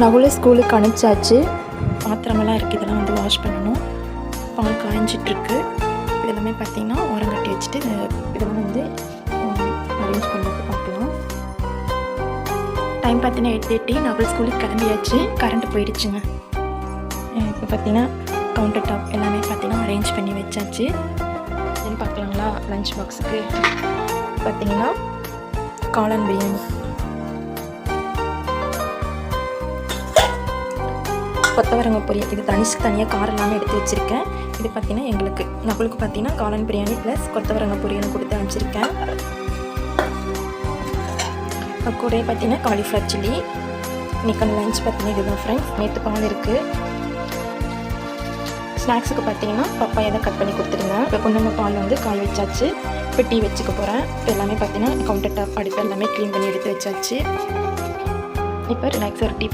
நகுலை ஸ்கூலுக்கு அனுப்பிச்சாச்சு. பாத்திரமெல்லாம் இருக்குது, இதெல்லாம் வந்து வாஷ் பண்ணணும். பால் காய்ஞ்சிட்ருக்கு. இதெல்லாமே பார்த்திங்கன்னா ஓரம் கட்டி வச்சுட்டு இதெல்லாம் வந்து அரேஞ்ச் பண்ணிட்டு பார்க்கலாம். டைம் பார்த்தீங்கன்னா 8:30. நகுல் ஸ்கூலுக்கு கிளம்பியாச்சு. கரண்ட் போயிடுச்சுங்க. இப்போ பார்த்திங்கன்னா கவுண்டர் டாப் எல்லாமே பார்த்திங்கன்னா அரேஞ்ச் பண்ணி வச்சாச்சு. இதுன்னு பார்க்கலாங்களா? லஞ்ச் பாக்ஸுக்கு பார்த்திங்கன்னா காளான் பிரியாணி, கொத்தவரங்காய் பொரியல், இது தனியாக காரம் இல்லாமல் எடுத்து வச்சுருக்கேன். இது பார்த்திங்கன்னா எங்களுக்கு நகுலுக்கு பார்த்திங்கன்னா காளான் பிரியாணி ப்ளஸ் கொத்தவரங்காய் பொரியல் கொடுத்து அனுப்பிச்சிருக்கேன். கூட பார்த்திங்கன்னா காலிஃப்ளவர் சில்லி. இன்றைக்கான லஞ்ச் பார்த்திங்கன்னா இதுதான் ஃப்ரெண்ட்ஸ். நேற்று பால் இருக்குது. ஸ்நாக்ஸுக்கு பார்த்திங்கன்னா பப்பாயை தான் கட் பண்ணி கொடுத்துருந்தேன். இப்போ கொஞ்சமாக பால் வந்து காய வச்சாச்சு. இப்போ டீ வச்சுக்க போகிறேன். இப்போ எல்லாமே பார்த்திங்கன்னா கவுண்டர் டாப் அடுப்பு எல்லாமே க்ளீன் பண்ணி எடுத்து வச்சாச்சு. இப்போ ரிலாக்ஸாக ஒரு டீ